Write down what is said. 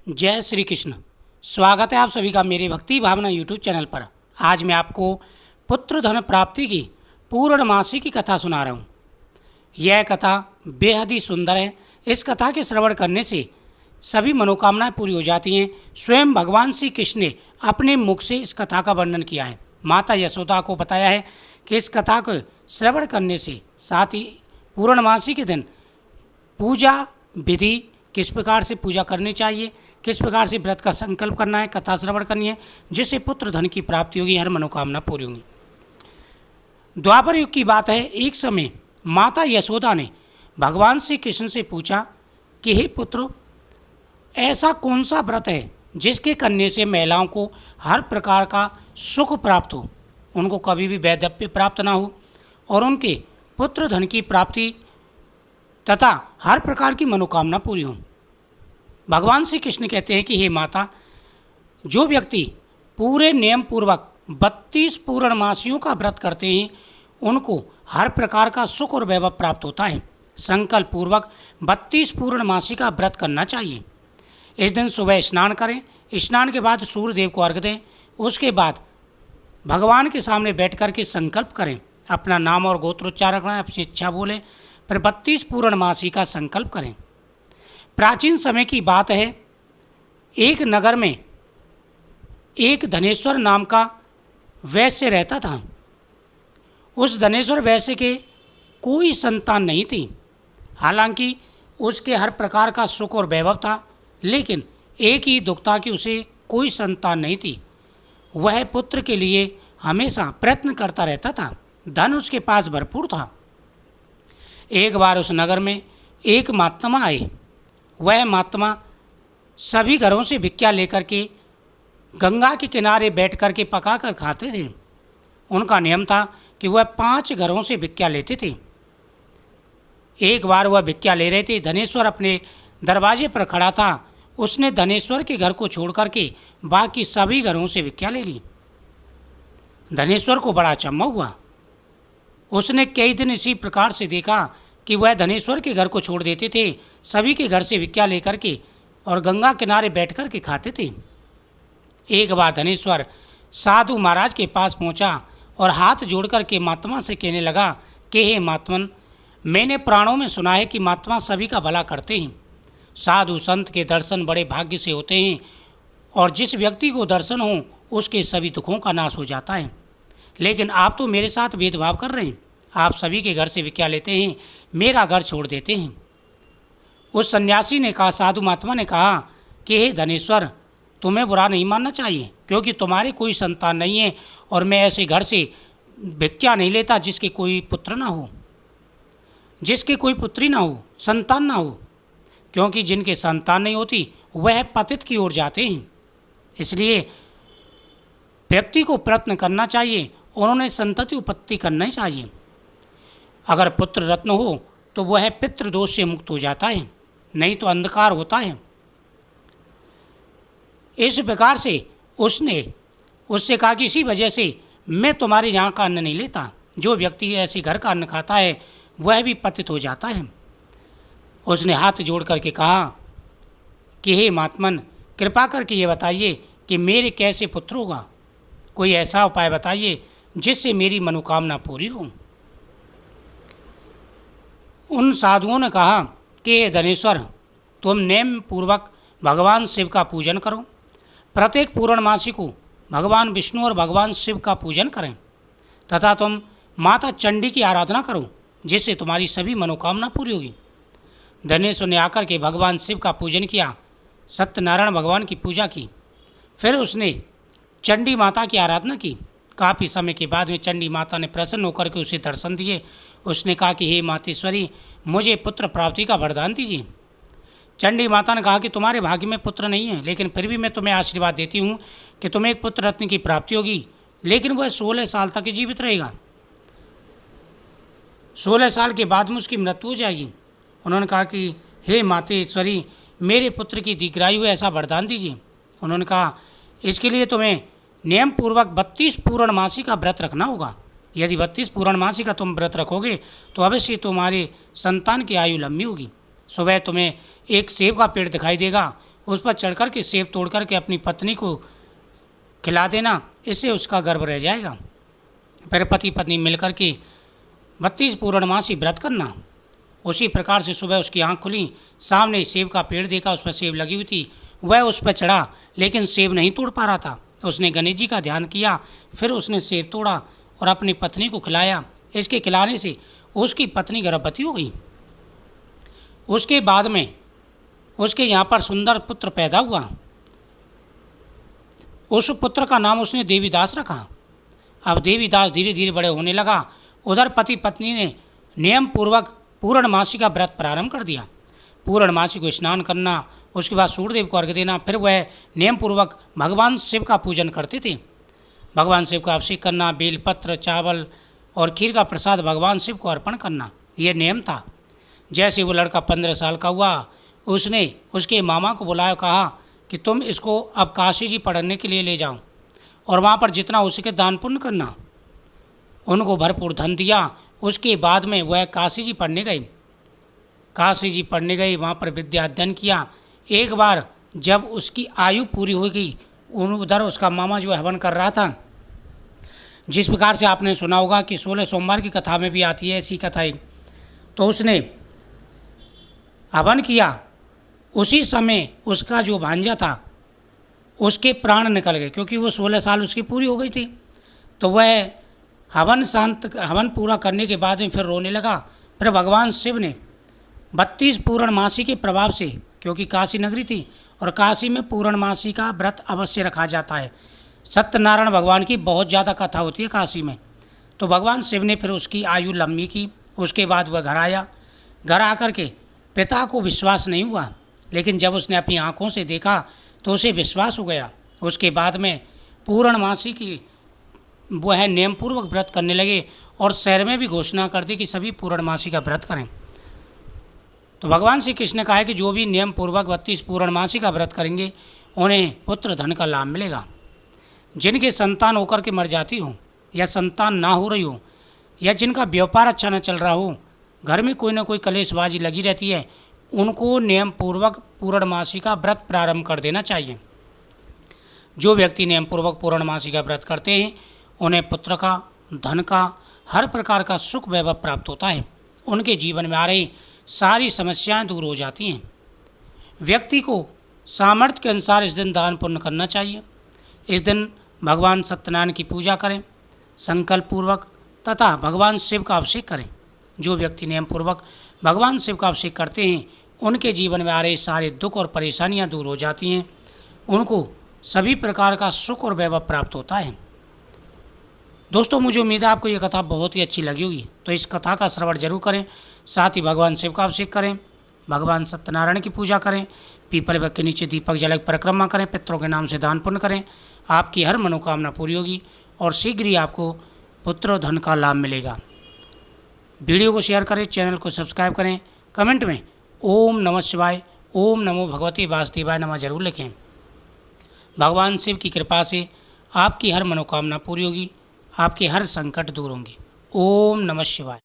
जय श्री कृष्ण। स्वागत है आप सभी का मेरे भक्ति भावना यूट्यूब चैनल पर। आज मैं आपको पुत्र धन प्राप्ति की पूर्णमासी की कथा सुना रहा हूँ। यह कथा बेहद ही सुंदर है। इस कथा के श्रवण करने से सभी मनोकामनाएं पूरी हो जाती हैं। स्वयं भगवान श्री कृष्ण ने अपने मुख से इस कथा का वर्णन किया है। माता यशोदा को बताया है कि इस कथा को श्रवण करने से साथ ही पूर्णमासी के दिन पूजा विधि, किस प्रकार से पूजा करनी चाहिए, किस प्रकार से व्रत का संकल्प करना है, कथा श्रवण करनी है, जिससे पुत्र धन की प्राप्ति होगी, हर मनोकामना पूरी होगी। द्वापर युग की बात है। एक समय माता यशोदा ने भगवान श्री कृष्ण से पूछा कि हे पुत्र, ऐसा कौन सा व्रत है जिसके करने से महिलाओं को हर प्रकार का सुख प्राप्त हो, उनको कभी भी वैधव्य प्राप्त ना हो और उनके पुत्र धन की प्राप्ति तथा हर प्रकार की मनोकामना पूरी हो। भगवान श्री कृष्ण कहते हैं कि हे माता, जो व्यक्ति पूरे नियम पूर्वक 32 पूर्णमासियों का व्रत करते हैं उनको हर प्रकार का सुख और वैभव प्राप्त होता है। संकल्प पूर्वक 32 पूर्णमासी का व्रत करना चाहिए। इस दिन सुबह स्नान करें, स्नान के बाद सूर्य देव को अर्घ दें, उसके बाद भगवान के सामने बैठ कर के संकल्प करें, अपना नाम और गोत्रोच्चारण करें, अपनी इच्छा बोलें, फिर 32 पूर्णमासी का संकल्प करें। प्राचीन समय की बात है, एक नगर में एक धनेश्वर नाम का वैश्य रहता था। उस धनेश्वर वैश्य के कोई संतान नहीं थी। हालांकि उसके हर प्रकार का सुख और वैभव था, लेकिन एक ही दुख था कि उसे कोई संतान नहीं थी। वह पुत्र के लिए हमेशा प्रयत्न करता रहता था। धन उसके पास भरपूर था। एक बार उस नगर में एक महात्मा आए। वह महात्मा सभी घरों से भिक्षा लेकर के गंगा के किनारे बैठ कर के पका कर खाते थे। उनका नियम था कि वह 5 घरों से भिक्षा लेते थे। एक बार वह भिक्षा ले रहे थे, धनेश्वर अपने दरवाजे पर खड़ा था। उसने धनेश्वर के घर को छोड़ करके बाकी सभी घरों से भिक्षा ले ली। धनेश्वर को बड़ा अचंभा हुआ। उसने कई दिन इसी प्रकार से देखा कि वह धनेश्वर के घर को छोड़ देते थे, सभी के घर से भिक्षा लेकर के और गंगा किनारे बैठ कर के खाते थे। एक बार धनेश्वर साधु महाराज के पास पहुंचा और हाथ जोड़ कर के महात्मा से कहने लगा कि हे महात्मन, मैंने प्राणों में सुना है कि महात्मा सभी का भला करते हैं। साधु संत के दर्शन बड़े भाग्य से होते हैं और जिस व्यक्ति को दर्शन हो उसके सभी दुखों का नाश हो जाता है। लेकिन आप तो मेरे साथ भेदभाव कर रहे हैं। आप सभी के घर से भिक्षा लेते हैं, मेरा घर छोड़ देते हैं। उस सन्यासी ने कहा, साधु महात्मा ने कहा कि हे धनेश्वर, तुम्हें बुरा नहीं मानना चाहिए, क्योंकि तुम्हारे कोई संतान नहीं है और मैं ऐसे घर से भिक्षा नहीं लेता जिसके कोई पुत्र ना हो, जिसके कोई पुत्री ना हो, संतान ना हो। क्योंकि जिनके संतान नहीं होती वह पतित की ओर जाते हैं। इसलिए व्यक्ति को प्रयत्न करना चाहिए और उन्हें संतति उत्पत्ति करना चाहिए। अगर पुत्र रत्न हो तो वह पितृदोष से मुक्त हो जाता है, नहीं तो अंधकार होता है। इस प्रकार से उसने उससे कहा कि इसी वजह से मैं तुम्हारे यहाँ का अन्न नहीं लेता। जो व्यक्ति ऐसे घर का अन्न खाता है वह भी पतित हो जाता है। उसने हाथ जोड़ करके कहा कि हे महात्मन, कृपा करके ये बताइए कि मेरे कैसे पुत्र होगा। कोई ऐसा उपाय बताइए जिससे मेरी मनोकामना पूरी हो। उन साधुओं ने कहा कि हे धनेश्वर, तुम नियम पूर्वक भगवान शिव का पूजन करो। प्रत्येक पूर्णमासी को भगवान विष्णु और भगवान शिव का पूजन करें तथा तुम माता चंडी की आराधना करो, जिससे तुम्हारी सभी मनोकामना पूरी होगी। धनेश्वर ने आकर के भगवान शिव का पूजन किया, सत्यनारायण भगवान की पूजा की। फिर उसने चंडी माता की आराधना की। काफ़ी समय के बाद में चंडी माता ने प्रसन्न होकर के उसे दर्शन दिए। उसने कहा कि हे मातेश्वरी, मुझे पुत्र प्राप्ति का वरदान दीजिए। चंडी माता ने कहा कि तुम्हारे भाग्य में पुत्र नहीं है, लेकिन फिर भी मैं तुम्हें आशीर्वाद देती हूँ कि तुम्हें एक पुत्र रत्न की प्राप्ति होगी, लेकिन वह 16 साल तक जीवित रहेगा। 16 साल के बाद में उसकी मृत्यु हो जाएगी। उन्होंने कहा कि हे मातेश्वरी, मेरे पुत्र की दीर्घायु ऐसा वरदान दीजिए। उन्होंने कहा इसके लिए तुम्हें नियम पूर्वक 32 पूर्णमासी का व्रत रखना होगा। यदि 32 पूर्णमासी का तुम व्रत रखोगे तो अवश्य तुम्हारे संतान की आयु लंबी होगी। सुबह तुम्हें एक सेब का पेड़ दिखाई देगा, उस पर चढ़ कर के सेब तोड़ कर के अपनी पत्नी को खिला देना, इससे उसका गर्भ रह जाएगा। फिर पति पत्नी मिलकर के 32 पूर्णमासी व्रत करना। उसी प्रकार से सुबह उसकी आंख खुली, सामने सेब का पेड़ देखा, उस पर सेब लगी हुई थी। वह उस पर चढ़ा लेकिन सेब नहीं तोड़ पा रहा था। उसने गणेश जी का ध्यान किया, फिर उसने सेब तोड़ा और अपनी पत्नी को खिलाया। इसके खिलाने से उसकी पत्नी गर्भवती हो गई। उसके बाद में उसके यहाँ पर सुंदर पुत्र पैदा हुआ। उस पुत्र का नाम उसने देवीदास रखा। अब देवीदास धीरे धीरे बड़े होने लगा। उधर पति पत्नी ने नियम पूर्वक पूर्णमासी का व्रत प्रारंभ कर दिया। पूर्णमासी को स्नान करना, उसके बाद सूर्यदेव को अर्घ्य देना, फिर वह नियम पूर्वक भगवान शिव का पूजन करते थे। भगवान शिव का अभिषेक करना, बेलपत्र, चावल और खीर का प्रसाद भगवान शिव को अर्पण करना, यह नियम था। जैसे वो लड़का 15 साल का हुआ, उसने उसके मामा को बुलाया, कहा कि तुम इसको अब काशी जी पढ़ने के लिए ले जाओ और वहाँ पर जितना हो सके दान पुण्य करना। उनको भरपूर धन दिया। उसके बाद में वह काशी जी पढ़ने गए। काशी जी पढ़ने गए, वहाँ पर विद्या अध्ययन किया। एक बार जब उसकी आयु पूरी हो गई, उधर उसका मामा जो हवन कर रहा था, जिस प्रकार से आपने सुना होगा कि 16 सोमवार की कथा में भी आती है ऐसी कथाएं, तो उसने हवन किया। उसी समय उसका जो भांजा था उसके प्राण निकल गए, क्योंकि वो 16 साल उसकी पूरी हो गई थी। तो वह हवन पूरा करने के बाद में फिर रोने लगा। फिर भगवान शिव ने 32 पूर्णमासी के प्रभाव से, क्योंकि काशी नगरी थी और काशी में पूर्णमासी का व्रत अवश्य रखा जाता है, सत्यनारायण भगवान की बहुत ज़्यादा कथा होती है काशी में, तो भगवान शिव ने फिर उसकी आयु लंबी की। उसके बाद वह घर आया। घर आकर के पिता को विश्वास नहीं हुआ, लेकिन जब उसने अपनी आँखों से देखा तो उसे विश्वास हो गया। उसके बाद में पूर्णमासी की वह नियम पूर्वक व्रत करने लगे और शहर में भी घोषणा कर दी कि सभी पूर्णमासी का व्रत करें। तो भगवान श्री कृष्ण ने कहा है कि जो भी नियम पूर्वक 32 पूर्णमासी का व्रत करेंगे उन्हें पुत्र धन का लाभ मिलेगा। जिनके संतान होकर के मर जाती हो या संतान ना हो रही हो या जिनका व्यापार अच्छा न चल रहा हो, घर में कोई ना कोई कलेशबाजी लगी रहती है, उनको नियम पूर्वक पूर्णमासी का व्रत प्रारंभ कर देना चाहिए। जो व्यक्ति नियम पूर्वक पूर्णमासी का व्रत करते हैं उन्हें पुत्र का, धन का, हर प्रकार का सुख वैभव प्राप्त होता है। उनके जीवन में आ रही सारी समस्याएं दूर हो जाती हैं। व्यक्ति को सामर्थ्य के अनुसार इस दिन दान पुण्य करना चाहिए। इस दिन भगवान सत्यनारायण की पूजा करें संकल्प पूर्वक तथा भगवान शिव का अभिषेक करें। जो व्यक्ति नियम पूर्वक भगवान शिव का अभिषेक करते हैं उनके जीवन में आ रहे सारे दुख और परेशानियां दूर हो जाती हैं। उनको सभी प्रकार का सुख और वैभव प्राप्त होता है। दोस्तों, मुझे उम्मीद है आपको ये कथा बहुत ही अच्छी लगी होगी, तो इस कथा का श्रवण जरूर करें। साथ ही भगवान शिव का अभिषेक करें, भगवान सत्यनारायण की पूजा करें, पीपल वृक्ष के नीचे दीपक जला परिक्रमा करें, पितरों के नाम से दान पुण्य करें। आपकी हर मनोकामना पूरी होगी और शीघ्र ही आपको पुत्र धन का लाभ मिलेगा। वीडियो को शेयर करें, चैनल को सब्सक्राइब करें, कमेंट में ओम नमः शिवाय, ओम नमो भगवते वासुदेवाय नमः जरूर लिखें। भगवान शिव की कृपा से आपकी हर मनोकामना पूरी होगी, आपके हर संकट दूर होंगे। ओम नमः शिवाय।